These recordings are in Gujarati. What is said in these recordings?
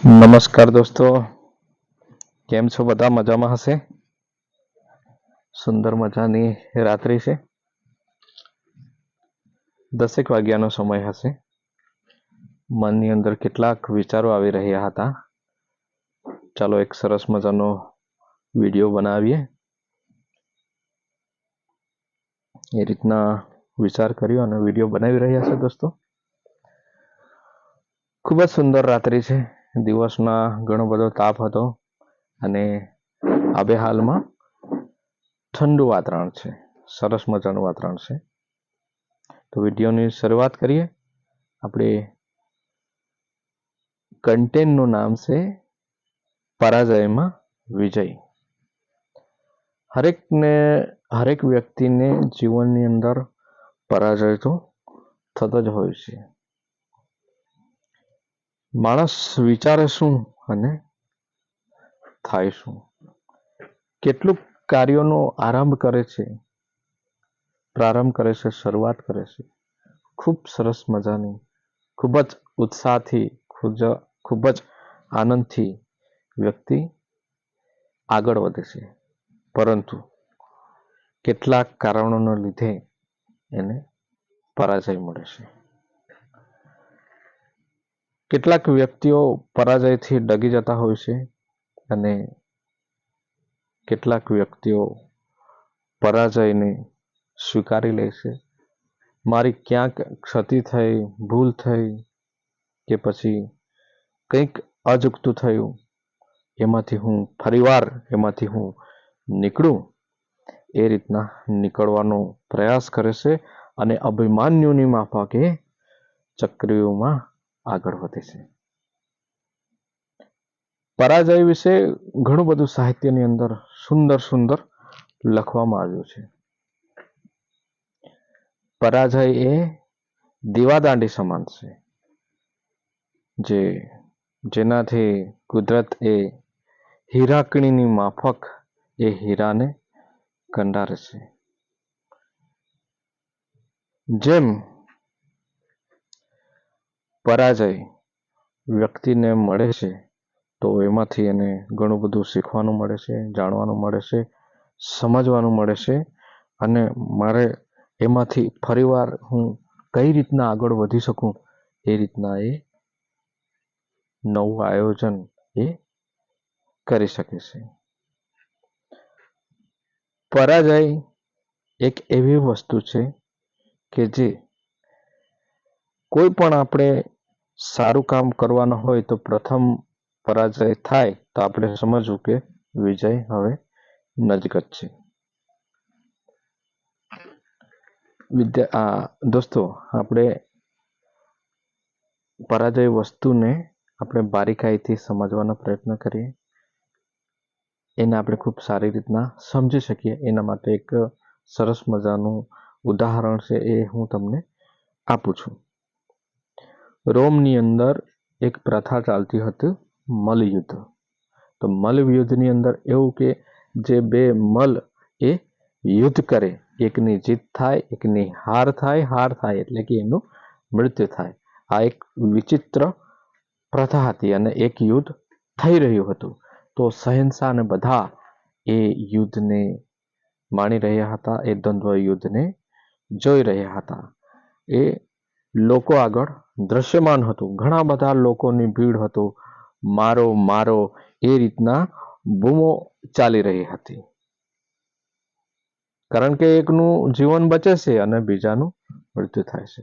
નમસ્કાર દોસ્તો, કેમ છો? બધા મજામાં હશે. સુંદર મજાની રાત્રિ છે. 10 વાગ્યાનો સમય હશે. મનની અંદર કેટલાક વિચારો આવી રહ્યા હતા. ચાલો એક સરસ મજાનો વિડીયો બનાવીએ. એ રીતના વિચાર કર્યો અને વિડીયો બનાવી રહ્યા છે દોસ્તો. ખૂબ જ સુંદર રાત્રિ છે. દિવસના ઘણો બધો તાપ હતો અને આબે હાલમાં ઠંડુ વાતાવરણ છે. સરસ મજાનું વાતાવરણ છે. તો વિડીયોની શરૂઆત કરીએ. આપણે કન્ટેન્ટનું નામ છે પરાજયમાં વિજય. હરેક વ્યક્તિને જીવનની અંદર પરાજય તો થતો જ હોય છે. માણસ વિચારે શું અને થાય શું. કેટલુંક કાર્યોનો પ્રારંભ કરે છે, શરૂઆત કરે છે. ખૂબ સરસ મજાની, ખૂબ જ ઉત્સાહથી, ખૂબ જ આનંદથી વ્યક્તિ આગળ વધે છે. પરંતુ કેટલાક કારણોને લીધે એને પરાજય મળે છે. કેટલાક વ્યક્તિઓ પરાજયથી ડગી જતા હોય છે અને કેટલાક વ્યક્તિઓ પરાજયને સ્વીકારી લે છે. મારી ક્યાંક ક્ષતિ થઈ, ભૂલ થઈ કે પછી કંઈક અજુગતું થયું, એમાંથી હું નીકળું, એ રીતના નીકળવાનો પ્રયાસ કરે છે અને અભિમાન્યુની માફકે ચક્રીઓમાં આગળ વધે છે. પરાજય વિશે ઘણું બધું સાહિત્યની અંદર સુંદર લખવામાં આવ્યું છે. પરાજય એ દીવાદાંડી સમાન છે, જેનાથી કુદરત એ હીરાકણીની માફક એ હીરાને કંડારે છે. જેમ પરાજય વ્યક્તિને મળે છે તો એમાંથી એને ઘણું બધું શીખવાનું મળે છે, જાણવાનું મળે છે, સમજવાનું મળે છે અને મારે એમાંથી ફરીવાર હું કઈ રીતના આગળ વધી શકું, એ રીતના એ નવું આયોજન એ કરી શકે છે. પરાજય એક એવી વસ્તુ છે કે જે કોઈ પણ આપણે સારું કામ કરવાનું હોય તો પ્રથમ પરાજય થાય તો આપણે સમજવું કે વિજય હવે નજીક જ છે. દોસ્તો, આપણે પરાજય વસ્તુને આપણે બારીકાઈથી સમજવાનો પ્રયત્ન કરીએ, એને આપણે ખૂબ સારી રીતના સમજી શકીએ. એના માટે એક સરસ મજાનું ઉદાહરણ છે, એ હું તમને આપું છું. રોમની અંદર એક પ્રથા ચાલતી હતી, મલયુદ્ધ. તો મલયુદ્ધની અંદર એવું કે જે બે મલ એ યુદ્ધ કરે, એકની જીત થાય, એકની હાર થાય એટલે કે એનું મૃત્યુ થાય. આ એક વિચિત્ર પ્રથા હતી અને એક યુદ્ધ થઈ રહ્યું હતું. તો શહેનશાહ અને બધા એ યુદ્ધને માણી રહ્યા હતા, એ દ્વંદ્વ યુદ્ધને જોઈ રહ્યા હતા. એ લોકો આગળ દ્રશ્યમાન હતું, ઘણા બધા લોકોની ભીડ હતું. મારો એ રીતના બૂમો ચાલી રહી હતી, કારણ કે એકનું જીવન બચે છે અને બીજાનું મૃત્યુ થાય છે.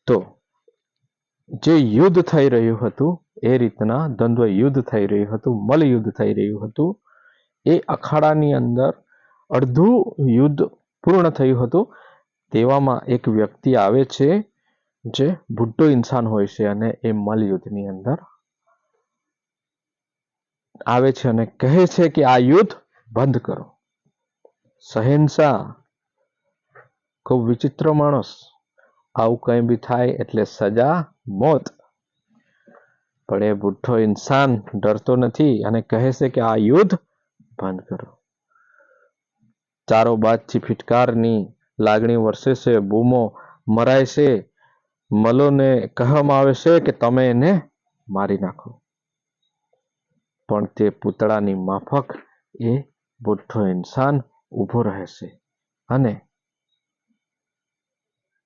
તો જે યુદ્ધ થઈ રહ્યું હતું, એ રીતના દ્વંદ્વ યુદ્ધ થઈ રહ્યું હતું, મલયુદ્ધ થઈ રહ્યું હતું. એ અખાડાની અંદર અડધું યુદ્ધ પૂર્ણ થયું હતું. તેવામાં એક વ્યક્તિ આવે છે જે બુઢો ઇન્સાન હોય છે અને એ મલયુદ્ધની અંદર આવે છે અને કહે છે કે આ યુદ્ધ બંધ કરો. શહેનશાહ ખૂબ વિચિત્ર માણસ, આવું કંઈ બી થાય એટલે સજા મોત. પણ એ બુઢો ઇન્સાન ડરતો નથી અને કહે છે કે આ યુદ્ધ બંધ કરો. ચારો બાજથી ફિટકારની લાગણી વરસે છે, બૂમો મરાય છે. મલોને કહેવામાં આવે છે કે તમે એને મારી નાખો. પણ તે પૂતળાની માફક એ બુઢો ઇન્સાન ઊભો રહેશે અને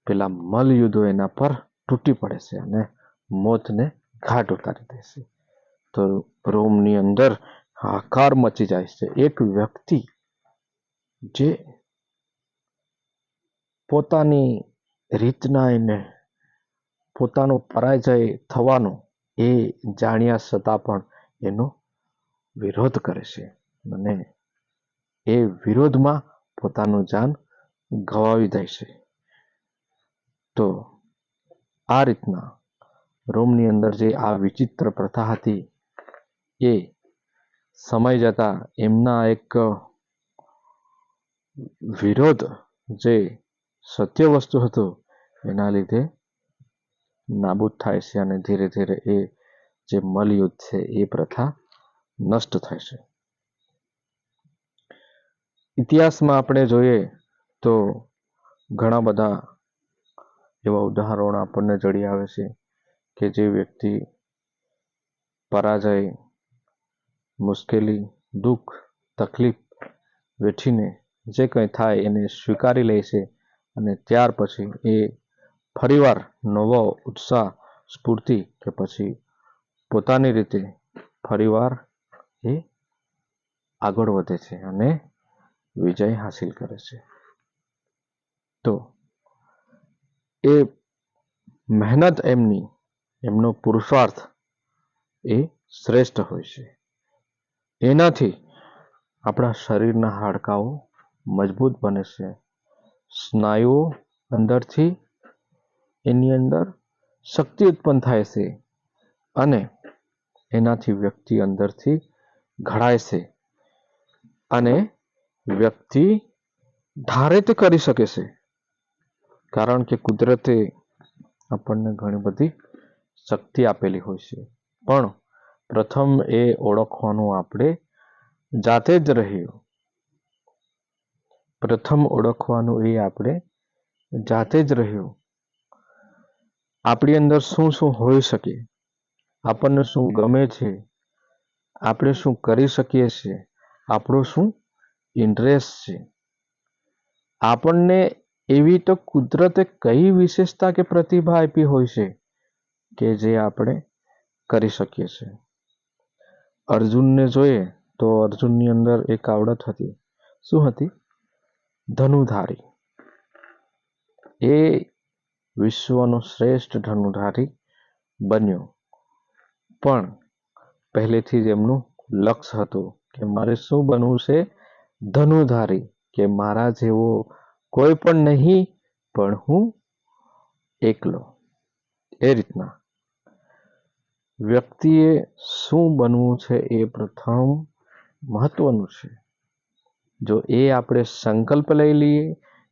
પેલા મલયુદ્ધો એના પર તૂટી પડે છે અને મોતને ઘાટ ઉતારી દેશે. તો રોમની અંદર હાહાકાર મચી જાય છે. એક વ્યક્તિ જે પોતાની રીતના એને પોતાનો પરાજય થવાનો એ જાણ્યા છતાં પણ એનો વિરોધ કરે છે અને એ વિરોધમાં પોતાનું જાન ગવાવી દે છે. તો આ રીતના રોમની અંદર જે આ વિચિત્ર પ્રથા હતી એ સમય જતા એમના એક વિરોધ જે સત્ય વસ્તુ હતું એના લીધે નાબૂદ થાય છે અને ધીરે ધીરે એ જે મલયુદ્ધ છે એ પ્રથા નષ્ટ થાય છે. ઇતિહાસમાં આપણે જોઈએ તો ઘણા બધા એવા ઉદાહરણો આપણને જડી આવે છે કે જે વ્યક્તિ પરાજય, મુશ્કેલી, દુઃખ, તકલીફ વેઠીને જે કંઈ થાય એને સ્વીકારી લે છે અને ત્યાર પછી એ ફરીવાર નવો ઉત્સાહ, સ્ફૂર્તિ કે પછી પોતાની રીતે ફરીવાર એ આગળ વધે છે અને વિજય હાસિલ કરે છે. તો એ મહેનત એમનો પુરુષાર્થ એ શ્રેષ્ઠ હોય છે. એનાથી આપણા શરીરના હાડકાઓ મજબૂત બને છે. સ્નાયુઓ અંદરથી એની અંદર શક્તિ ઉત્પન્ન થાય છે અને એનાથી વ્યક્તિ અંદરથી ઘડાય છે અને વ્યક્તિ ધારે તે કરી શકે છે. કારણ કે કુદરતે આપણને ઘણી બધી શક્તિ આપેલી હોય છે. પણ પ્રથમ એ ઓળખવાનું આપણે જાતે જ રહ્યું. પ્રથમ ઓળખવાનું એ આપણે જાતે જ રહ્યું. આપણી અંદર શું શું હોઈ શકે, આપણને શું ગમે છે, આપણે શું કરી શકીએ છીએ, આપણો શું ઇન્ટરેસ્ટ છે, આપણને એવી તો કુદરતે કઈ વિશેષતા કે પ્રતિભા આપી હોય છે કે જે આપણે કરી શકીએ છીએ. અર્જુનને જોઈએ તો અર્જુનની અંદર એક આવડત હતી. શું હતી? ધનુધારી. એ વિશ્વનો શ્રેષ્ઠ ધનુધારી બન્યો. પણ પહેલેથી જ એમનું લક્ષ્ય હતું કે મારે શું બનવું છે? ધનુધારી. કે મારા જેવો કોઈ પણ નહીં, પણ હું એકલો. એ રીતના વ્યક્તિએ શું બનવું છે એ પ્રથમ મહત્વનું છે. જો એ આપણે સંકલ્પ લઈ લઈએ,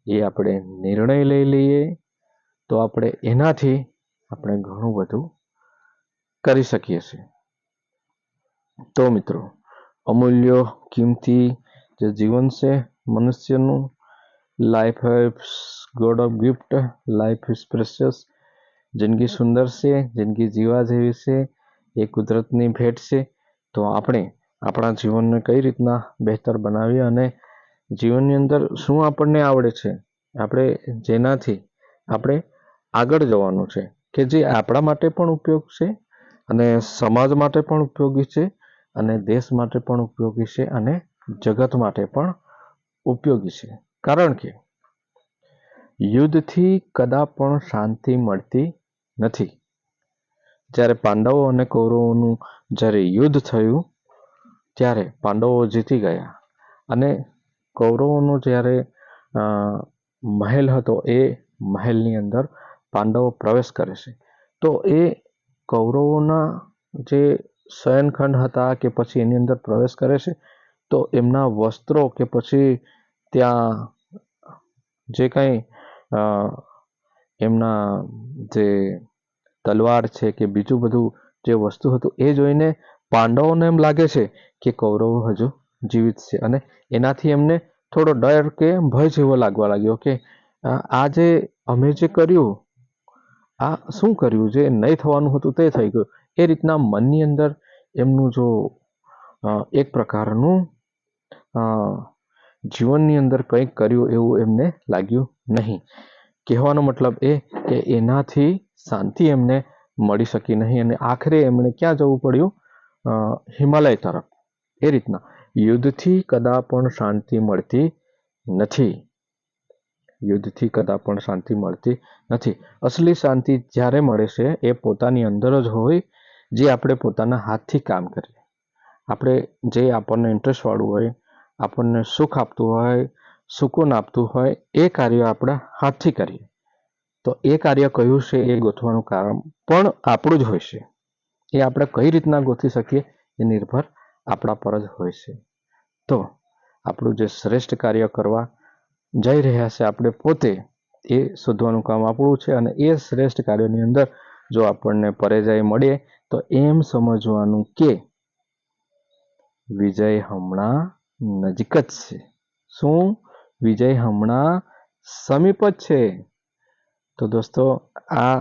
એ આપણે નિર્ણય લઈ લઈએ, તો આપણે એનાથી આપણે ઘણું બધું કરી શકીએ છીએ. તો મિત્રો, અમૂલ્ય કિંમતી જે જીવન છે મનુષ્યનું, life is God of gift, life is precious. જિંદગી સુંદર છે, જિંદગી જીવા જેવી છે, એ કુદરતની ભેટ છે. તો આપણે આપણા જીવનને કઈ રીતના બહેતર બનાવીએ અને જીવનની અંદર શું આપણને આવડે છે, આપણે જેનાથી આપણે આગળ જવાનું છે, કે જે આપણા માટે પણ ઉપયોગ છે અને સમાજ માટે પણ ઉપયોગી છે અને દેશ માટે પણ ઉપયોગી છે અને જગત માટે પણ ઉપયોગી છે. કારણ કે યુદ્ધથી કદાચ પણ શાંતિ મળતી નથી. જ્યારે પાંડવો અને કૌરવોનું જ્યારે યુદ્ધ થયું ત્યારે પાંડવો જીતી ગયા અને કૌરવોનો જ્યારે મહેલ હતો એ મહેલની અંદર પાંડવો પ્રવેશ કરે છે. તો એ કૌરવોના જે શયનખંડ હતા કે પછી એની અંદર પ્રવેશ કરે છે, તો એમના વસ્ત્રો કે પછી ત્યાં જે કંઈ એમના જે તલવાર છે કે બીજું બધું જે વસ્તુ હતું એ જોઈને પાંડવોને એમ લાગે છે કે કૌરવો હજુ જીવિત છે અને એનાથી એમને થોડો ડર કે ભય જેવો લાગવા લાગ્યો કે આ જે અમે જે કર્યું આ શું કર્યું, જે નહીં થવાનું હતું તે થઈ ગયું. એ રીતના મનની અંદર એમનું જો એક પ્રકારનું જીવનની અંદર કંઈક કર્યું એવું એમને લાગ્યું નહીં. કહેવાનો મતલબ એ કે એનાથી શાંતિ એમને મળી શકી નહીં અને આખરે એમણે ક્યાં જવું પડ્યું? હિમાલય તરફ. એ રીતના યુદ્ધથી કદા પણ શાંતિ મળતી નથી. યુદ્ધથી કદા પણ શાંતિ મળતી નથી. અસલી શાંતિ જ્યારે મળે છે એ પોતાની અંદર જ હોય, જે આપણે પોતાના હાથથી કામ કરીએ. આપણે જે આપણને ઇન્ટરેસ્ટવાળું હોય, આપણને સુખ આપતું હોય, સુકૂન આપતું હોય, એ કાર્ય આપણા હાથથી કરીએ. તો એ કાર્ય કયું છે એ ગોતવાનું કારણ પણ આપણું જ હોય છે. એ આપણે કઈ રીતના ગોતી શકીએ એ નિર્ભર આપણા પર જ હોય છે. તો આપણું જે શ્રેષ્ઠ કાર્ય કરવા જઈ રહ્યા છે આપણે પોતે, એ શોધવાનું કામ આપણું છે. અને એ શ્રેષ્ઠ કાર્યની અંદર જો આપણને પરાજય મળે તો એમ સમજવાનું કે વિજય હમણાં નજીક જ છે. શું? વિજય હમણાં સમીપ જ છે. તો દોસ્તો, આ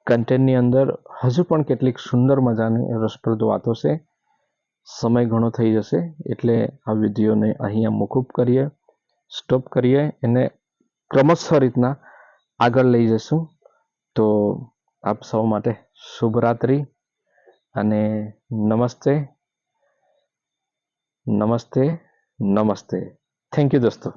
કન્ટેન્ટની અંદર હજુ પણ કેટલીક સુંદર મજાની રસપ્રદ વાતો છે. સમય ઘણો થઈ જશે એટલે આ વિડીયોને અહીંયા મોકૂફ કરીએ, સ્ટોપ કરીએ, એને ક્રમશઃ રીતના આગળ લઈ જશું. તો આપ સૌ માટે શુભરાત્રિ અને નમસ્તે, નમસ્તે, નમસ્તે. થેન્ક યુ દોસ્તો.